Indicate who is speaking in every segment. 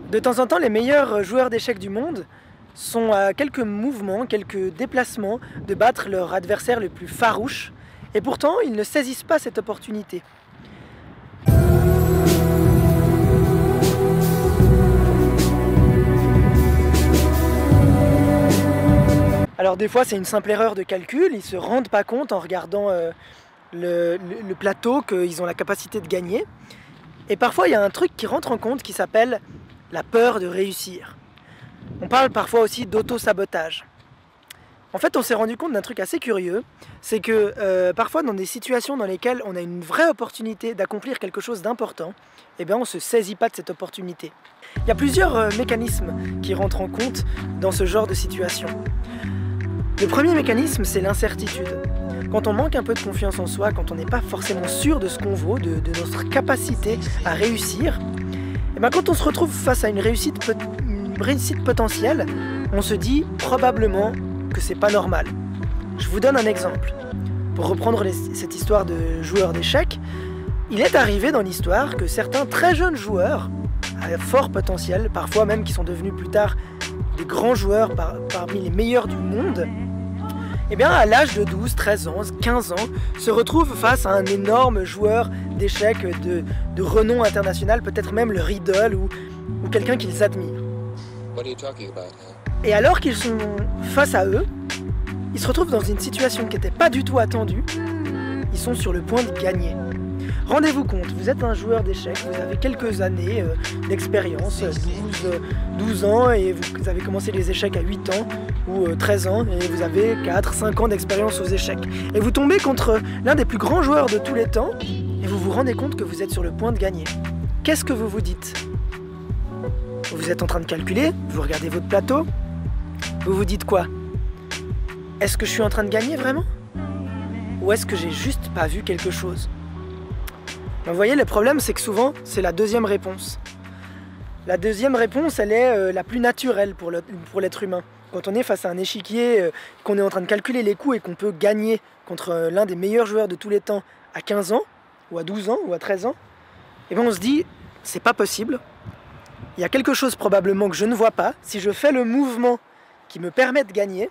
Speaker 1: De temps en temps, les meilleurs joueurs d'échecs du monde sont à quelques mouvements, quelques déplacements de battre leur adversaire le plus farouche, et pourtant ils ne saisissent pas cette opportunité. Alors des fois c'est une simple erreur de calcul, ils ne se rendent pas compte en regardant le plateau qu'ils ont la capacité de gagner. Et parfois il y a un truc qui rentre en compte qui s'appelle la peur de réussir. On parle parfois aussi d'auto-sabotage. En fait, on s'est rendu compte d'un truc assez curieux, c'est que parfois dans des situations dans lesquelles on a une vraie opportunité d'accomplir quelque chose d'important, eh bien on ne se saisit pas de cette opportunité. Il y a plusieurs mécanismes qui rentrent en compte dans ce genre de situation. Le premier mécanisme, c'est l'incertitude. Quand on manque un peu de confiance en soi, quand on n'est pas forcément sûr de ce qu'on vaut, de notre capacité à réussir, et bien quand on se retrouve face à une réussite potentielle, on se dit probablement que c'est pas normal. Je vous donne un exemple. Pour reprendre cette histoire de joueurs d'échecs, il est arrivé dans l'histoire que certains très jeunes joueurs, à fort potentiel, parfois même qui sont devenus plus tard des grands joueurs parmi les meilleurs du monde, eh bien à l'âge de 12, 13 ans, 15 ans, se retrouvent face à un énorme joueur d'échecs de renom international, peut-être même leur idole ou quelqu'un qu'ils admirent. Et alors qu'ils sont face à eux, ils se retrouvent dans une situation qui n'était pas du tout attendue, ils sont sur le point de gagner. Rendez-vous compte, vous êtes un joueur d'échecs, vous avez quelques années d'expérience, 12 ans, et vous avez commencé les échecs à 8 ans ou 13 ans, et vous avez 4-5 ans d'expérience aux échecs. Et vous tombez contre l'un des plus grands joueurs de tous les temps, et vous vous rendez compte que vous êtes sur le point de gagner. Qu'est-ce que vous vous dites? Vous êtes en train de calculer, vous regardez votre plateau, vous vous dites quoi? Est-ce que je suis en train de gagner vraiment? Ou est-ce que j'ai juste pas vu quelque chose? Vous voyez, le problème, c'est que souvent, c'est la deuxième réponse. La deuxième réponse, elle est la plus naturelle pour l'être humain. Quand on est face à un échiquier, qu'on est en train de calculer les coups et qu'on peut gagner contre l'un des meilleurs joueurs de tous les temps à 15 ans, ou à 12 ans, ou à 13 ans, et bien on se dit, c'est pas possible. Il y a quelque chose probablement que je ne vois pas. Si je fais le mouvement qui me permet de gagner,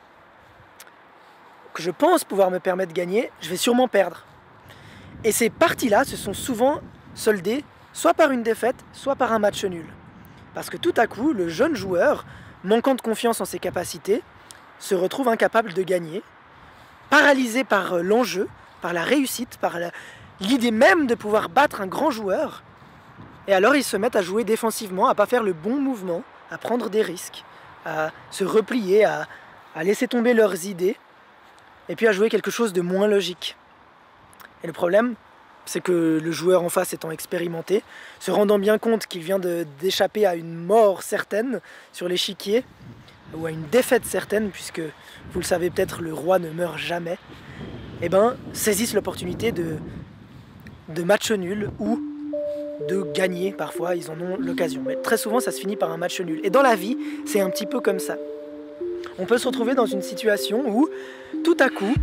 Speaker 1: que je pense pouvoir me permettre de gagner, je vais sûrement perdre. Et ces parties-là se sont souvent soldées soit par une défaite, soit par un match nul. Parce que tout à coup, le jeune joueur, manquant de confiance en ses capacités, se retrouve incapable de gagner, paralysé par l'enjeu, par la réussite, par l'idée même de pouvoir battre un grand joueur. Et alors ils se mettent à jouer défensivement, à ne pas faire le bon mouvement, à prendre des risques, à se replier, à laisser tomber leurs idées, et puis à jouer quelque chose de moins logique. Et le problème, c'est que le joueur en face étant expérimenté, se rendant bien compte qu'il vient d'échapper à une mort certaine sur l'échiquier, ou à une défaite certaine, puisque vous le savez peut-être, le roi ne meurt jamais, et ben saisissent l'opportunité de match nul ou de gagner. Parfois ils en ont l'occasion, mais très souvent ça se finit par un match nul. Et dans la vie, c'est un petit peu comme ça. On peut se retrouver dans une situation où tout à coup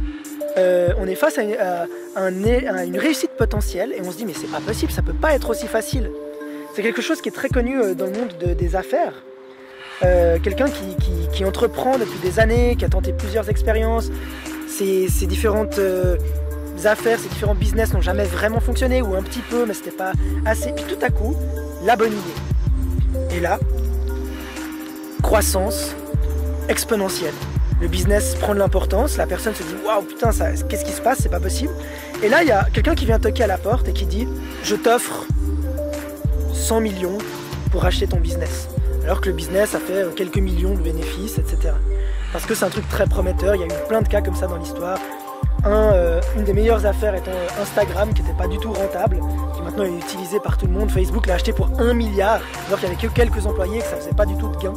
Speaker 1: on est face à une réussite potentielle et on se dit mais c'est pas possible, ça peut pas être aussi facile. C'est quelque chose qui est très connu dans le monde des affaires. Quelqu'un qui entreprend depuis des années, qui a tenté plusieurs expériences, ces différentes affaires, ces différents business n'ont jamais vraiment fonctionné, ou un petit peu mais c'était pas assez, puis tout à coup la bonne idée. Et là, croissance exponentielle. Le business prend de l'importance, la personne se dit « Waouh, putain, qu'est-ce qui se passe? C'est pas possible ». Et là, il y a quelqu'un qui vient toquer à la porte et qui dit « Je t'offre 100 millions pour acheter ton business ». Alors que le business a fait quelques millions de bénéfices, etc. Parce que c'est un truc très prometteur, il y a eu plein de cas comme ça dans l'histoire. Une des meilleures affaires étant Instagram, qui n'était pas du tout rentable, qui maintenant est utilisé par tout le monde. Facebook l'a acheté pour 1 milliard, alors qu'il n'y avait que quelques employés et que ça faisait pas du tout de gain.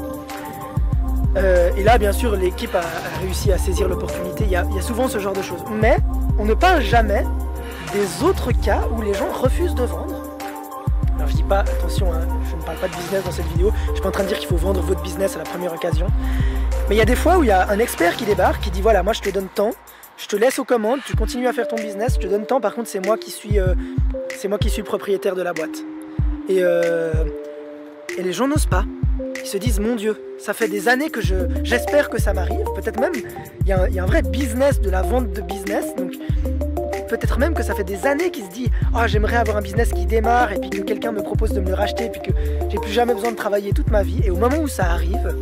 Speaker 1: Et là, bien sûr, l'équipe a réussi à saisir l'opportunité. Il y a souvent ce genre de choses. Mais on ne parle jamais des autres cas où les gens refusent de vendre. Alors je dis pas, attention, hein, je ne parle pas de business dans cette vidéo. Je suis pas en train de dire qu'il faut vendre votre business à la première occasion. Mais il y a des fois où il y a un expert qui débarque, qui dit voilà, moi je te donne tant, je te laisse aux commandes, tu continues à faire ton business, je te donne tant, par contre c'est moi qui suis le propriétaire de la boîte. Et les gens n'osent pas. qui se disent « Mon Dieu, ça fait des années que j'espère que ça m'arrive ». Peut-être même, il y a un vrai business de la vente de business. Donc peut-être même que ça fait des années qu'il se dit « Oh, j'aimerais avoir un business qui démarre et puis que quelqu'un me propose de me le racheter et puis que j'ai plus jamais besoin de travailler toute ma vie ». Et au moment où ça arrive,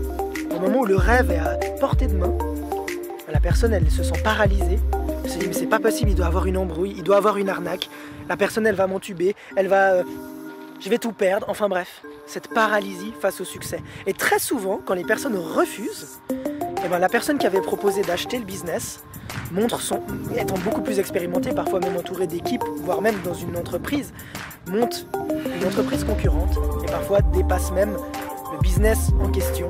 Speaker 1: au moment où le rêve est à portée de main, la personne, elle se sent paralysée. Elle se dit « Mais c'est pas possible, il doit avoir une embrouille, il doit avoir une arnaque. La personne, elle va m'entuber, je vais tout perdre. » Enfin bref, cette paralysie face au succès. Et très souvent, quand les personnes refusent, eh ben, la personne qui avait proposé d'acheter le business étant beaucoup plus expérimentée, parfois même entourée d'équipes, voire même dans une entreprise, monte une entreprise concurrente et parfois dépasse même le business en question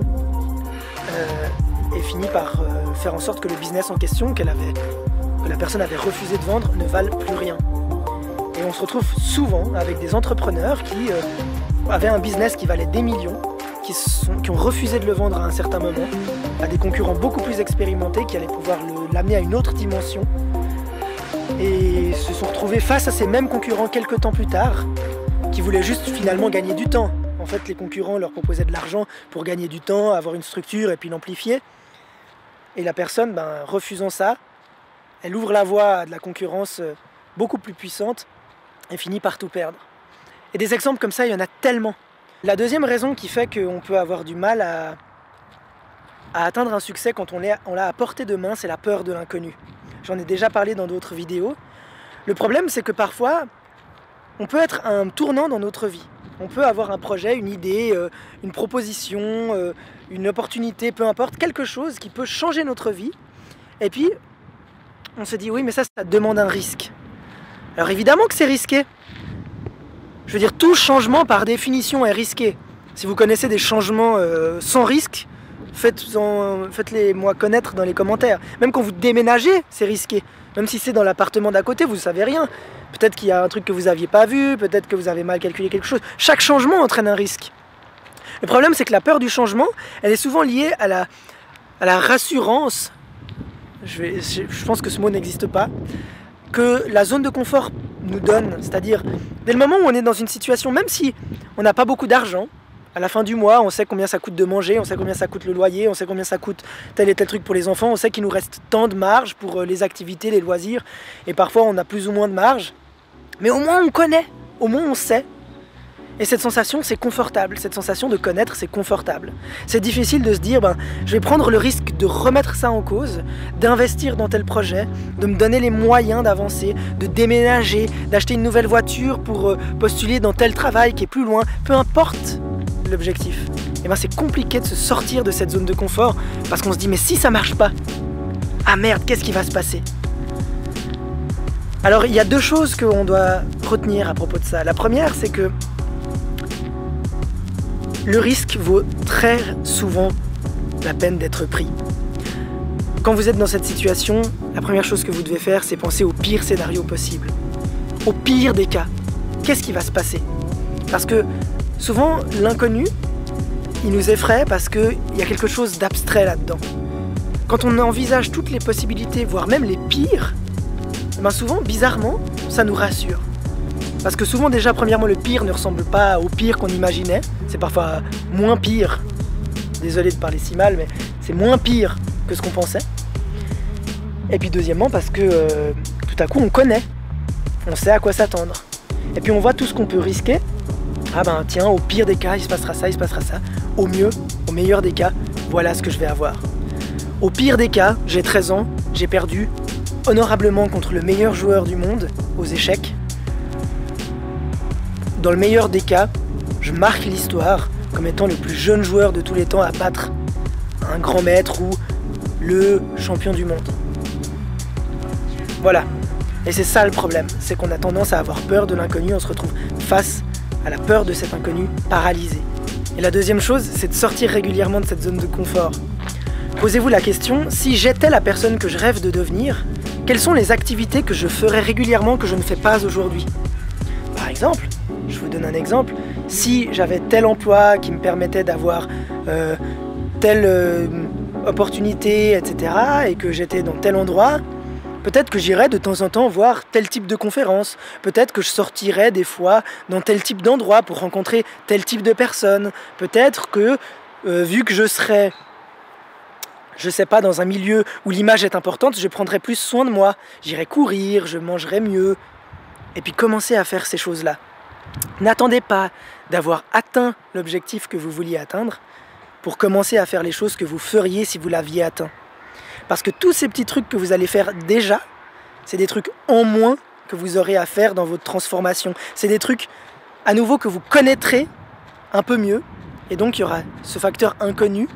Speaker 1: et finit par faire en sorte que le business en question que la personne avait refusé de vendre ne vale plus rien. Et on se retrouve souvent avec des entrepreneurs qui avaient un business qui valait des millions, qui ont refusé de le vendre à un certain moment, à des concurrents beaucoup plus expérimentés qui allaient pouvoir l'amener à une autre dimension, et se sont retrouvés face à ces mêmes concurrents quelques temps plus tard, qui voulaient juste finalement gagner du temps. En fait, les concurrents leur proposaient de l'argent pour gagner du temps, avoir une structure et puis l'amplifier. Et la personne, refusant ça, elle ouvre la voie à de la concurrence beaucoup plus puissante et finit par tout perdre. Et des exemples comme ça, il y en a tellement. La deuxième raison qui fait qu'on peut avoir du mal à atteindre un succès quand on l'a à portée de main, c'est la peur de l'inconnu. J'en ai déjà parlé dans d'autres vidéos. Le problème, c'est que parfois, on peut être à un tournant dans notre vie. On peut avoir un projet, une idée, une proposition, une opportunité, peu importe, quelque chose qui peut changer notre vie. Et puis, on se dit, oui, mais ça demande un risque. Alors évidemment que c'est risqué. Je veux dire, tout changement par définition est risqué. Si vous connaissez des changements sans risque, faites-les moi connaître dans les commentaires. Même quand vous déménagez, c'est risqué. Même si c'est dans l'appartement d'à côté, vous ne savez rien. Peut-être qu'il y a un truc que vous n'aviez pas vu, peut-être que vous avez mal calculé quelque chose. Chaque changement entraîne un risque. Le problème, c'est que la peur du changement, elle est souvent liée à la rassurance, je pense que ce mot n'existe pas, que la zone de confort nous donne. C'est-à-dire, dès le moment où on est dans une situation, même si on n'a pas beaucoup d'argent, à la fin du mois, on sait combien ça coûte de manger, on sait combien ça coûte le loyer, on sait combien ça coûte tel et tel truc pour les enfants, on sait qu'il nous reste tant de marge pour les activités, les loisirs, et parfois on a plus ou moins de marge. Mais au moins on connaît, au moins on sait. Et cette sensation, c'est confortable. Cette sensation de connaître, c'est confortable. C'est difficile de se dire, je vais prendre le risque de remettre ça en cause, d'investir dans tel projet, de me donner les moyens d'avancer, de déménager, d'acheter une nouvelle voiture pour postuler dans tel travail qui est plus loin, peu importe l'objectif. Et c'est compliqué de se sortir de cette zone de confort parce qu'on se dit, mais si ça marche pas, ah merde, qu'est-ce qui va se passer ? Alors, il y a deux choses qu'on doit retenir à propos de ça. La première, c'est que le risque vaut très souvent la peine d'être pris. Quand vous êtes dans cette situation, la première chose que vous devez faire, c'est penser au pire scénario possible. Au pire des cas, qu'est-ce qui va se passer? Parce que souvent, l'inconnu, il nous effraie parce qu'il y a quelque chose d'abstrait là-dedans. Quand on envisage toutes les possibilités, voire même les pires, souvent, bizarrement, ça nous rassure. Parce que souvent, déjà, premièrement, le pire ne ressemble pas au pire qu'on imaginait. C'est parfois moins pire. Désolé de parler si mal, mais c'est moins pire que ce qu'on pensait. Et puis deuxièmement, parce que tout à coup, on connaît. On sait à quoi s'attendre. Et puis on voit tout ce qu'on peut risquer. Ah tiens, au pire des cas, il se passera ça, il se passera ça. Au mieux, au meilleur des cas, voilà ce que je vais avoir. Au pire des cas, j'ai 13 ans, j'ai perdu honorablement contre le meilleur joueur du monde aux échecs. Dans le meilleur des cas, je marque l'histoire comme étant le plus jeune joueur de tous les temps à battre un grand maître ou le champion du monde. Voilà. Et c'est ça le problème, c'est qu'on a tendance à avoir peur de l'inconnu, on se retrouve face à la peur de cet inconnu paralysé. Et la deuxième chose, c'est de sortir régulièrement de cette zone de confort. Posez-vous la question, si j'étais la personne que je rêve de devenir, quelles sont les activités que je ferais régulièrement que je ne fais pas aujourd'hui? Par exemple, je vous donne un exemple, si j'avais tel emploi qui me permettait d'avoir telle opportunité, etc., et que j'étais dans tel endroit, peut-être que j'irais de temps en temps voir tel type de conférence, peut-être que je sortirais des fois dans tel type d'endroit pour rencontrer tel type de personnes, peut-être que vu que je serais, je sais pas, dans un milieu où l'image est importante, je prendrais plus soin de moi. J'irais courir, je mangerais mieux. Et puis commencez à faire ces choses-là. N'attendez pas d'avoir atteint l'objectif que vous vouliez atteindre pour commencer à faire les choses que vous feriez si vous l'aviez atteint. Parce que tous ces petits trucs que vous allez faire déjà, c'est des trucs en moins que vous aurez à faire dans votre transformation. C'est des trucs, à nouveau, que vous connaîtrez un peu mieux. Et donc, il y aura ce facteur inconnu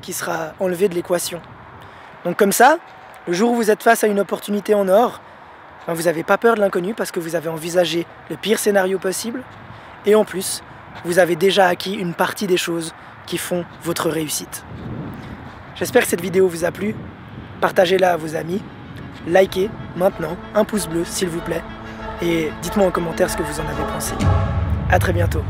Speaker 1: qui sera enlevé de l'équation. Donc comme ça, le jour où vous êtes face à une opportunité en or, ben, vous n'avez pas peur de l'inconnu parce que vous avez envisagé le pire scénario possible. Et en plus, vous avez déjà acquis une partie des choses qui font votre réussite. J'espère que cette vidéo vous a plu. Partagez-la à vos amis. Likez maintenant, un pouce bleu s'il vous plaît. Et dites-moi en commentaire ce que vous en avez pensé. À très bientôt.